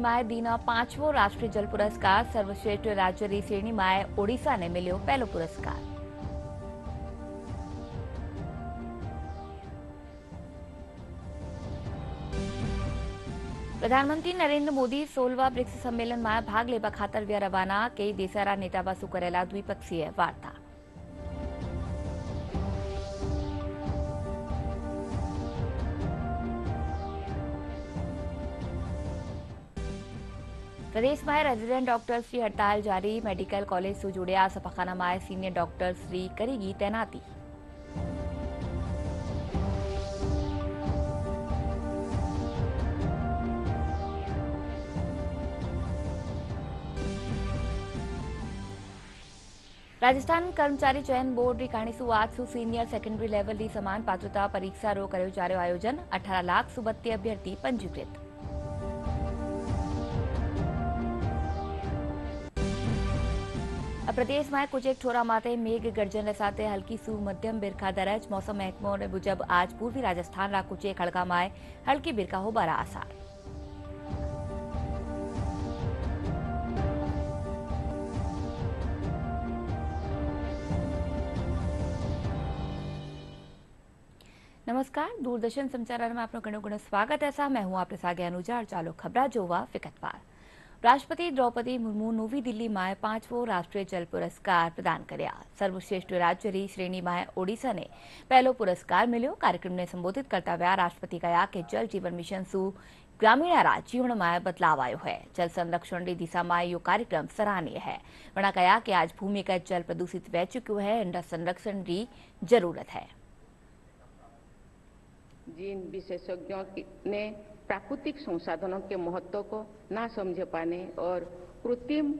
माए दीना 5वो राष्ट्रीय जल पुरस्कार। सर्वश्रेष्ठ राज्य श्रेणी माए ओडिशा ने मिलो पहलो पुरस्कार। प्रधानमंत्री नरेंद्र मोदी 16वा ब्रिक्स सम्मेलन में भाग लेवा खातर व्या रवाना। कई देशरा नेता बासु करेला द्विपक्षीय वार्ता। प्रदेश में रेजिडेंट डॉक्टर्स की हड़ताल जारी। मेडिकल कॉलेज से जुड़िया सफाखाना में सीनियर डॉक्टर्स की करेगी तैनाती। राजस्थान कर्मचारी चयन बोर्ड की कहानी आज सु सीनियर सेकेंडरी लेवल की समान पात्रता परीक्षा रो कर्यो जा रह्यो आयोजन। 18 लाख सु 32 अभ्यर्थी पंजीकृत। प्रदेश में कुछ एक ठोरा माते मेघ गर्जन साथ हल्की सु मध्यम बिरखा दरज। मौसम महकमो ने मुजब आज पूर्वी राजस्थान रा कुछ एक हड़का में हल्की बिरखा होबारा आसार। नमस्कार, दूरदर्शन समाचार में आपनो घणो घणो स्वागत है। मैं हूं आपके सागे अनुजा। चालो खबरा जोवा विगतवार। राष्ट्रपति द्रौपदी मुर्मू नवी दिल्ली में 5वो राष्ट्रीय जल पुरस्कार प्रदान कर्या। सर्वश्रेष्ठ राज्य री श्रेणी में ओडिशा ने पहलो पुरस्कार मिलो। कार्यक्रम ने संबोधित करता हुआ राष्ट्रपति कहा कि जल जीवन मिशन सु ग्रामीण जीवन में बदलाव आयो है। जल संरक्षण की दिशा में यो कार्यक्रम सराहनीय है। वना कहा कि आज भूमिगत जल प्रदूषित रह चुक्यो है। इनका संरक्षण की जरूरत है। जिन विशेषज्ञों ने प्राकृतिक संसाधनों के महत्व को ना समझ पाने और कृत्रिम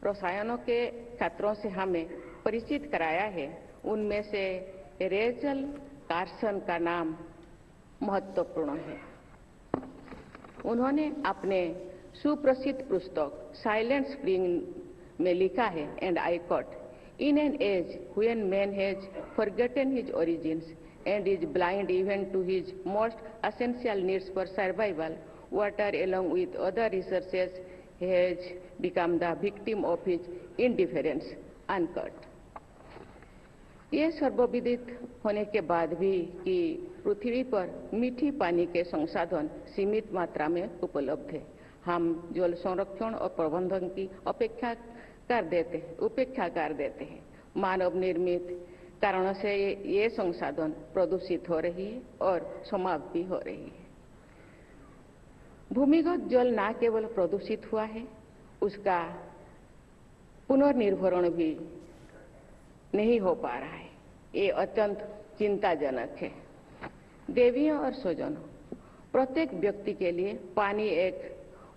रसायनों के खतरों से हमें परिचित कराया है, उनमें से रेचल कार्सन का नाम महत्वपूर्ण है। उन्होंने अपने सुप्रसिद्ध पुस्तक साइलेंट स्प्रिंग में लिखा है, and I quote, in an age when man has forgotten his origins and is blind even to his most essential needs for survival, water along with other resources has become the victim of his indifference, unquote. ये सर्वविदित होने के बाद भी कि पृथ्वी पर मीठी पानी के संसाधन सीमित मात्रा में उपलब्ध है, हम जल संरक्षण और प्रबंधन की उपेक्षा कर देते हैं। मानव निर्मित कारणों से ये संसाधन प्रदूषित हो रही है और समाप्त भी हो रही है। भूमिगत जल न केवल प्रदूषित हुआ है, उसका पुनर्निर्भरण भी नहीं हो पा रहा है। ये अत्यंत चिंताजनक है। देवियों और स्वजनों, प्रत्येक व्यक्ति के लिए पानी एक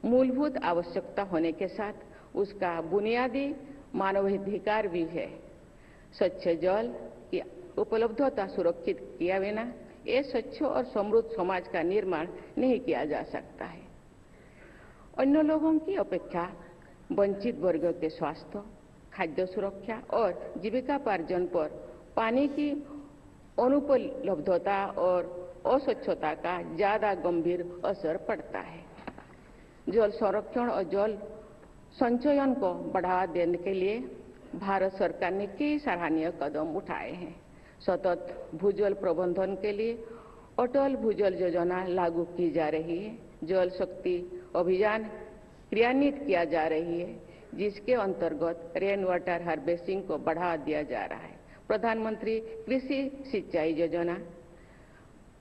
मूलभूत आवश्यकता होने के साथ उसका बुनियादी मानवाधिकार भी है। स्वच्छ जल की उपलब्धता सुरक्षित किया बिना ये स्वच्छ और समृद्ध समाज का निर्माण नहीं किया जा सकता है। अन्य लोगों की अपेक्षा वंचित वर्गों के स्वास्थ्य, खाद्य सुरक्षा और जीविकापार्जन पर पानी की अनुपलब्धता और अस्वच्छता का ज्यादा गंभीर असर पड़ता है। जल संरक्षण और जल संचयन को बढ़ावा देने के लिए भारत सरकार ने कई सराहनीय कदम उठाए हैं। सतत भूजल प्रबंधन के लिए अटल भूजल योजना लागू की जा रही है। जल शक्ति अभियान क्रियान्वित किया जा रही है, जिसके अंतर्गत रेन वाटर हार्वेस्टिंग को बढ़ावा दिया जा रहा है। प्रधानमंत्री कृषि सिंचाई योजना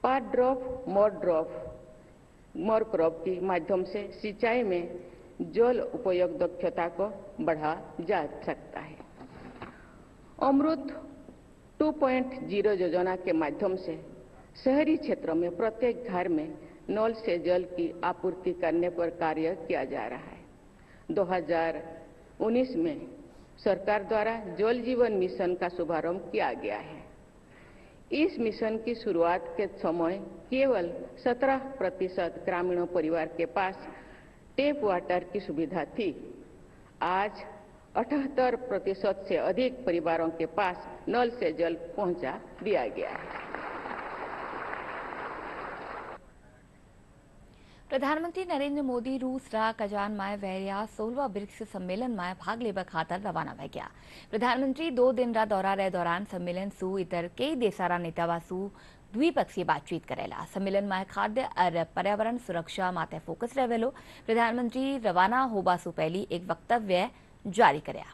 पार ड्रॉप मोर क्रॉप के माध्यम से सिंचाई में जल उपयोग दक्षता को बढ़ा जा सकता है। अमृत 2.0 योजना के माध्यम से शहरी क्षेत्रों में प्रत्येक घर में नल से जल की आपूर्ति करने पर कार्य किया जा रहा है। 2019 में सरकार द्वारा जल जीवन मिशन का शुभारंभ किया गया है। इस मिशन की शुरुआत के समय केवल 17% ग्रामीण परिवार के पास टैप वाटर की सुविधा थी। आज 78% से अधिक परिवारों के पास नल से जल पहुंचा दिया गया है। प्रधानमंत्री नरेंद्र मोदी रूस रा कजान माय वैरिया 16वा ब्रिक्स सम्मेलन में भाग लेवा खातर रवाना भ गया। प्रधानमंत्री 2 दिन रा दौरा रे दौरान सम्मेलन सु इतर कई देशारा नेतावा सु द्विपक्षीय बातचीत करेला। सम्मेलन में खाद्य और पर्यावरण सुरक्षा माते फोकस रहेलो। प्रधानमंत्री रवाना होबा सु पहली एक वक्तव्य जारी करया।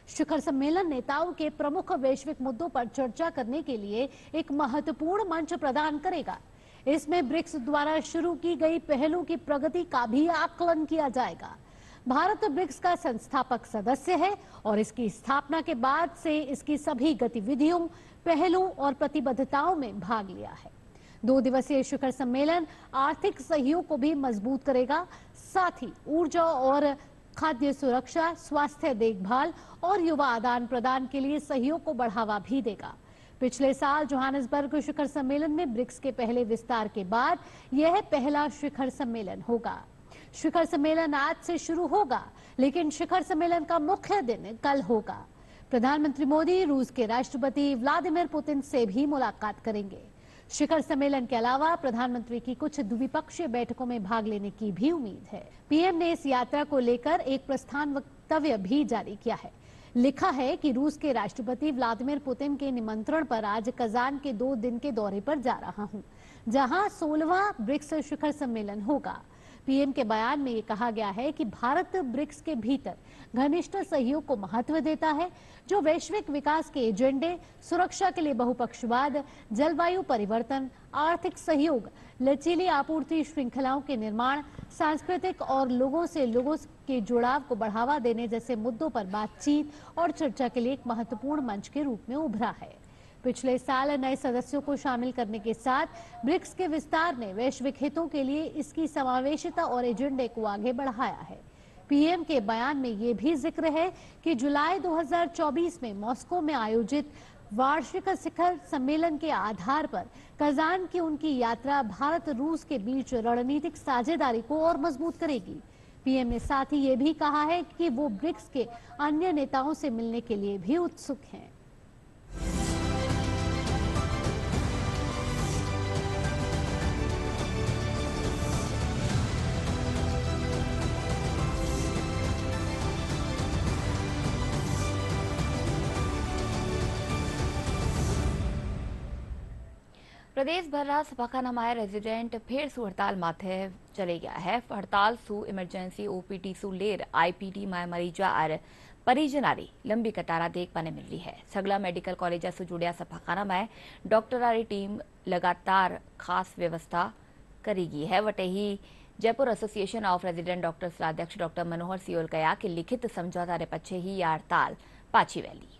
शिखर सम्मेलन नेताओं के प्रमुख वैश्विक मुद्दों पर चर्चा करने के लिए एक महत्वपूर्ण मंच प्रदान करेगा। इसमें ब्रिक्स द्वारा शुरू की गई पहलों की प्रगति का भी आकलन किया जाएगा। भारत ब्रिक्स का संस्थापक सदस्य है और इसकी स्थापना के बाद से इसकी सभी गतिविधियों, पहलों और प्रतिबद्धताओं में भाग लिया है। 2 दिवसीय शिखर सम्मेलन आर्थिक सहयोग को भी मजबूत करेगा, साथ ही ऊर्जा और खाद्य सुरक्षा, स्वास्थ्य देखभाल और युवा आदान प्रदान के लिए सहयोग को बढ़ावा भी देगा। पिछले साल जोहानिसबर्ग शिखर सम्मेलन में ब्रिक्स के पहले विस्तार के बाद यह पहला शिखर सम्मेलन होगा। शिखर सम्मेलन आज से शुरू होगा, लेकिन शिखर सम्मेलन का मुख्य दिन कल होगा। प्रधानमंत्री मोदी रूस के राष्ट्रपति व्लादिमीर पुतिन से भी मुलाकात करेंगे। शिखर सम्मेलन के अलावा प्रधानमंत्री की कुछ द्विपक्षीय बैठकों में भाग लेने की भी उम्मीद है। पीएम ने इस यात्रा को लेकर एक प्रस्थान वक्तव्य भी जारी किया है। लिखा है कि रूस के राष्ट्रपति व्लादिमीर पुतिन के निमंत्रण पर आज कजान के 2 दिन के दौरे पर जा रहा हूं, जहां 16वां ब्रिक्स शिखर सम्मेलन होगा। पीएम के बयान में ये कहा गया है कि भारत ब्रिक्स के भीतर घनिष्ठ सहयोग को महत्व देता है, जो वैश्विक विकास के एजेंडे, सुरक्षा के लिए बहुपक्षवाद, जलवायु परिवर्तन, आर्थिक सहयोग, लचीली आपूर्ति श्रृंखलाओं के निर्माण, सांस्कृतिक और लोगों के जुड़ाव को बढ़ावा देने जैसे मुद्दों पर बातचीत और चर्चा के लिए एक महत्वपूर्ण मंच के रूप में उभरा है। पिछले साल नए सदस्यों को शामिल करने के साथ ब्रिक्स के विस्तार ने वैश्विक हितों के लिए इसकी समावेशिता और एजेंडे को आगे बढ़ाया है। पीएम के बयान में ये भी जिक्र है कि जुलाई 2024 में मॉस्को में आयोजित वार्षिक शिखर सम्मेलन के आधार पर कजान की उनकी यात्रा भारत रूस के बीच रणनीतिक साझेदारी को और मजबूत करेगी। पीएम ने साथ ही ये भी कहा है कि वो ब्रिक्स के अन्य नेताओं से मिलने के लिए भी उत्सुक हैं। प्रदेश भर सफाखाना माय रेजिडेंट फिर सु हड़ताल माथे चले गया है। हड़ताल सु इमरजेंसी ओपीडी सु लेर आईपीडी माय मरीजा और परिजनारी लंबी कतारा देख पाने मिल रही है। सगला मेडिकल कॉलेज से जुड़िया सफाखाना में डॉक्टरारी टीम लगातार खास व्यवस्था करेगी है। वटे ही Jaipur association of resident doctors अध्यक्ष डॉक्टर मनोहर सियोल कहा कि लिखित समझौता रे पछे ही यह हड़ताल पाछी वैली।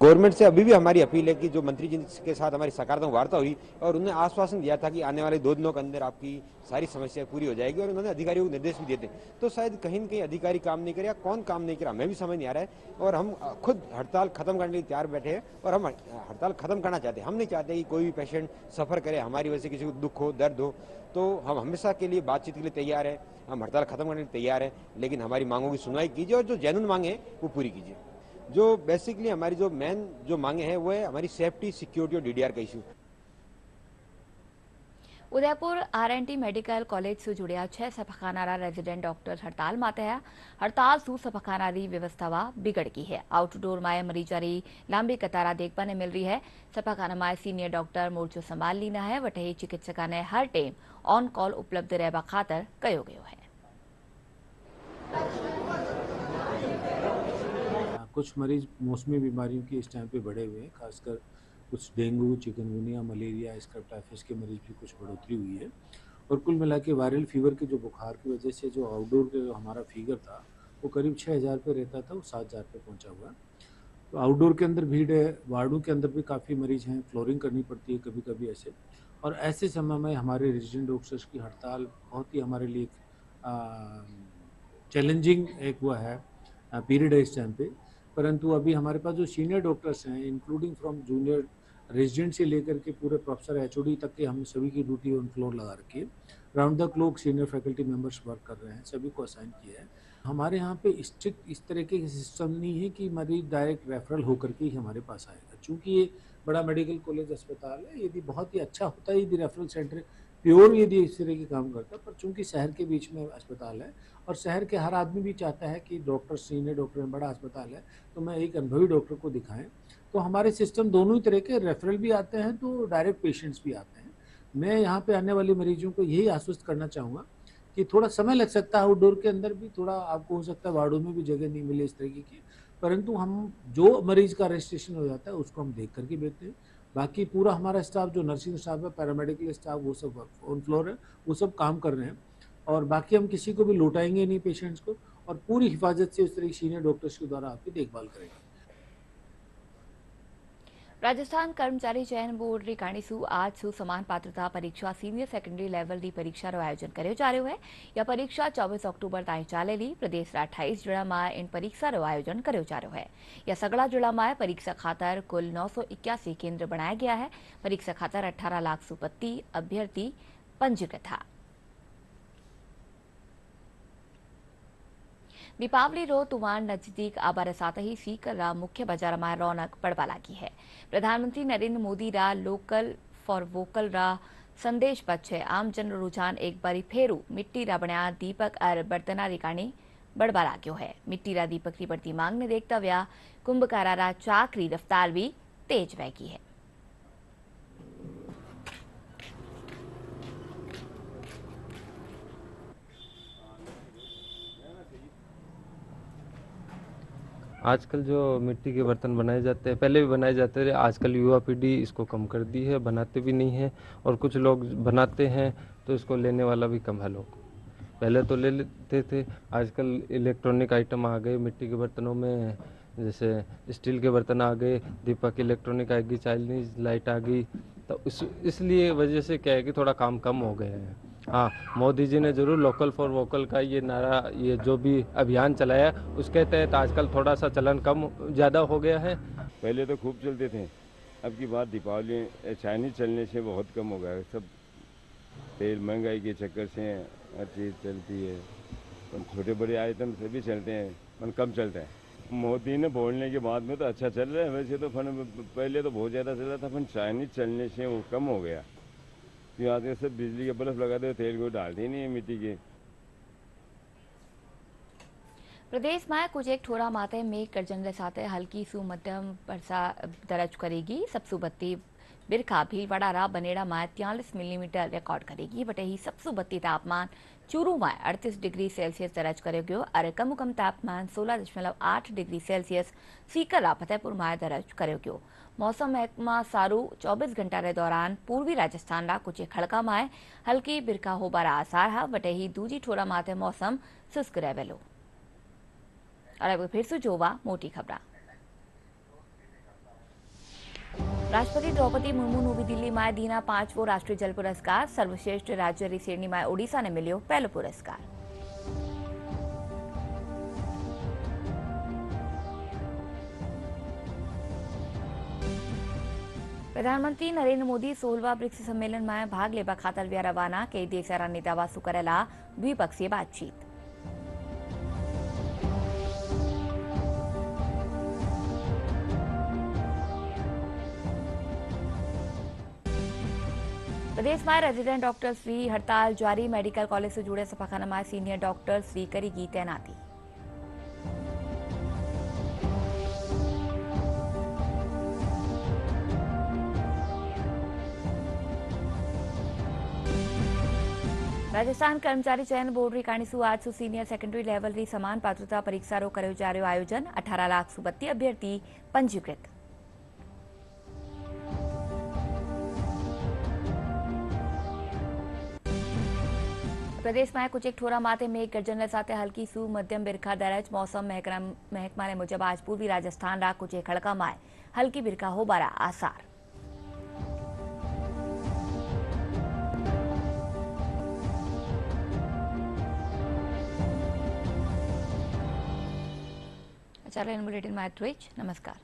गवर्नमेंट से अभी भी हमारी अपील है कि जो मंत्री जी के साथ हमारी सकारात्मक वार्ता हुई और उन्होंने आश्वासन दिया था कि आने वाले 2 दिनों के अंदर आपकी सारी समस्या पूरी हो जाएगी, और उन्होंने अधिकारियों को निर्देश भी दिए थे। तो शायद कहीं न कहीं अधिकारी काम नहीं करे या कौन काम नहीं करे, हमें भी समझ नहीं आ रहा है। और हम खुद हड़ताल खत्म करने के लिए तैयार बैठे हैं और हम हड़ताल खत्म करना चाहते हैं। हम नहीं चाहते कि कोई भी पेशेंट सफर करे, हमारी वजह से किसी को दुख हो, दर्द हो। तो हम हमेशा के लिए बातचीत के लिए तैयार है, हम हड़ताल खत्म करने के लिए तैयार है, लेकिन हमारी मांगों की सुनवाई कीजिए और जो जेन्युइन मांगे हैं वो पूरी कीजिए। जो बेसिकली हमारी जो मेन जो मांगे हैं वो है हमारी सेफ्टी, सिक्योरिटी और डीडीआर का issue. Udaipur RNT medical college से जुड़िया 6 सफाखाना रेजिडेंट डॉक्टर हड़ताल माते है। हड़ताल सु सफाखानारी व्यवस्था बिगड़ गई है। आउटडोर माए मरीजारी लंबी कतारा देखने ने मिल रही है। सफाखाना माए सीनियर डॉक्टर मोर्चो संभाल लीना है। वटे ही चिकित्सका ने हर टाइम ऑन कॉल उपलब्ध रहवा खातर कहो गयो है। कुछ मरीज मौसमी बीमारियों के इस टाइम पे बढ़े हुए हैं, खासकर कुछ डेंगू, चिकनगुनिया, मलेरिया, स्क्रब के मरीज भी कुछ बढ़ोतरी हुई है। और कुल मिला के वायरल फीवर के जो बुखार की वजह से जो आउटडोर के हमारा फिगर था वो करीब 6000 पे रहता था, वो 7000 पे पहुंचा हुआ है। तो आउटडोर के अंदर भीड़ है, वार्डों के अंदर भी काफ़ी मरीज हैं, फ्लोरिंग करनी पड़ती है कभी कभी ऐसे। और ऐसे समय में हमारे रेजिडेंट डॉक्टर्स की हड़ताल बहुत ही हमारे लिए चैलेंजिंग एक हुआ है पीरियड है इस टाइम पे। परंतु अभी हमारे पास जो सीनियर डॉक्टर्स हैं, इंक्लूडिंग फ्रॉम जूनियर रेजिडेंट से लेकर के पूरे प्रोफेसर एचओडी तक के हम सभी की ड्यूटी ऑन फ्लोर लगा रखी है। Round the clock senior faculty members work कर रहे हैं, सभी को असाइन किया है। हमारे यहाँ पे स्ट्रिक्ट इस तरीके का सिस्टम नहीं है कि मरीज डायरेक्ट रेफरल होकर के ही हमारे पास आएगा, चूँकि ये बड़ा मेडिकल कॉलेज अस्पताल है। यदि बहुत ही अच्छा होता है, यदि रेफरल सेंटर प्योर यदि इस तरह के काम करता, पर चूँकि शहर के बीच में अस्पताल है और शहर के हर आदमी भी चाहता है कि डॉक्टर, सीनियर डॉक्टर में बड़ा अस्पताल है तो मैं एक अनुभवी डॉक्टर को दिखाएं, तो हमारे सिस्टम दोनों ही तरह के रेफरल भी आते हैं तो डायरेक्ट पेशेंट्स भी आते हैं। मैं यहाँ पे आने वाले मरीजों को यही आश्वस्त करना चाहूँगा कि थोड़ा समय लग सकता है, आउटडोर के अंदर भी थोड़ा आपको हो सकता है वार्डों में भी जगह नहीं मिले इस तरीके की, परंतु हम जो मरीज का रजिस्ट्रेशन हो जाता है उसको हम देख करके भेजते हैं। बाकी पूरा हमारा स्टाफ जो नर्सिंग स्टाफ है, पैरामेडिकल स्टाफ, वो सब ऑन फ्लोर है, वो सब काम कर रहे हैं। और बाकी हम किसी को भी लौटाएंगे नहीं पेशेंट्स को, और पूरी हिफाजत से उस तरह सीनियर डॉक्टर्स के द्वारा आपकी देखभाल करेंगे। राजस्थान कर्मचारी चयन बोर्ड રીકાણીસુ આજસુ સમાન પાત્રતા પરીક્ષા સિનિયર સેકન્ડરી લેવલની પરીક્ષાનો આયોજન કર્યો जा रह्यो है। यह परीक्षा 24 ऑक्टोबर ताईं चालेली। प्रदेशना 28 जिल्लामां इन परीक्षानो आयोजन कर्यो जा रह्यो है। यह सगळा जिल्लामां परीक्षा खातर कुल 981 केन्द्र बनाया गया है। परीक्षा खातर 18,32 अभ्यर्थी पंजीकृत था। दीपावली रो तुवान नजदीक आबार साथ ही सीकर रा मुख्य बाजार में रौनक बढ़वा लगी है। प्रधानमंत्री नरेंद्र मोदी रा लोकल फॉर वोकल रा संदेश पछे आम जन रुझान एक बारी फेरू मिट्टी रा बण्या दीपक और बर्तना रिकाणी बढ़वा लाग्यो है। मिट्टी रा दीपक की बढ़ती मांग ने देखता व्या कुंभकारा रा चाक री रफ्तार भी तेज वहगी है। आजकल जो मिट्टी के बर्तन बनाए जाते हैं, पहले भी बनाए जाते थे, आजकल युवा पीढ़ी इसको कम कर दी है, बनाते भी नहीं है। और कुछ लोग बनाते हैं तो इसको लेने वाला भी कम है। लोग पहले तो ले लेते थे, आजकल इलेक्ट्रॉनिक आइटम आ गए मिट्टी के बर्तनों में, जैसे स्टील के बर्तन आ गए, दीपक इलेक्ट्रॉनिक आ गई, चाइनीज लाइट आ गई, तो इसलिए वजह से क्या है कि थोड़ा काम कम हो गया है। हाँ, मोदी जी ने जरूर लोकल फॉर वोकल का ये नारा, ये जो भी अभियान चलाया, उसके तहत आजकल थोड़ा सा चलन कम ज़्यादा हो गया है। पहले तो खूब चलते थे, अब की बात दीपावली चाइनीज चलने से बहुत कम हो गया है। सब तेल महंगाई के चक्कर से हर चीज़ चलती है, छोटे बड़े आइटम से भी चलते हैं, पर कम चलता है। मोदी ने बोलने के बाद में तो अच्छा चल रहा है। वैसे तो पहले तो बहुत ज़्यादा चल रहा था, पर चाइनीज चलने से वो कम हो गया। तो आगे सब बिजली के बल्ब लगाते, तेल को डालते ही नहीं है मिट्टी के। प्रदेश में कुछ एक ठोरा माथे मेघ गर्जन साथ हल्की सु मध्यम वर्षा दर्ज करेगी। सबसु बत्ती बिरखा भीलवाड़ा रा बनेड़ा में 43 मिलीमीटर रिकॉर्ड करेगी। बटे ही सबसु बत्ती तापमान चूरू में 38 डिग्री सेल्सियस दर्ज करो गयो और कम कम तापमान 16.8 डिग्री सेल्सियस सीकर रा फतेहपुर में दर्ज करो गयो। मौसम महकमा सारू 24 घंटा रे दौरान पूर्वी राजस्थान रा कुछ खड़का में हल्की बिरखा होबारा आसार हा। बटे ही दूजी ठोरा माथे मौसम शुष्क रहेलो। और अब फिर से जोवा मोटी खबरा। राष्ट्रपति द्रौपदी मुर्मू नवी दिल्ली में दीना 5वो राष्ट्रीय जल पुरस्कार। सर्वश्रेष्ठ राज्य री श्रेणी में ओडिशा ने मिलो पहलो पुरस्कार। प्रधानमंत्री नरेंद्र मोदी 16वा ब्रिक्स सम्मेलन में भाग लेवा खातर व्या रवाना। कई देशों नेताओं सु करेला द्विपक्षीय बातचीत। प्रदेश में रेजिडेंट डॉक्टर्स की हड़ताल जारी। मेडिकल कॉलेज से जुड़े सफाखाना में सीनियर डॉक्टर्स की करेगी तैनाती। राजस्थान कर्मचारी चयन बोर्ड રીકાણીસુ आज सीनियर सेकंडरी लेवल की समान पात्रता परीक्षा रो कर्यो जा रह्यो आयोजन। 18,32 अभ्यर्थी पंजीकृत। प्रदेश में कुछ एक ठोरा माथे मेघ गर्जन साथ हल्की सु मध्यम बिरखा दर्ज। मौसम महकमा ने मुजब आज पूर्वी राजस्थान रा कुछ एक खड़का में हल्की बिरखा होबारा आसार। बुलेटिन में नमस्कार।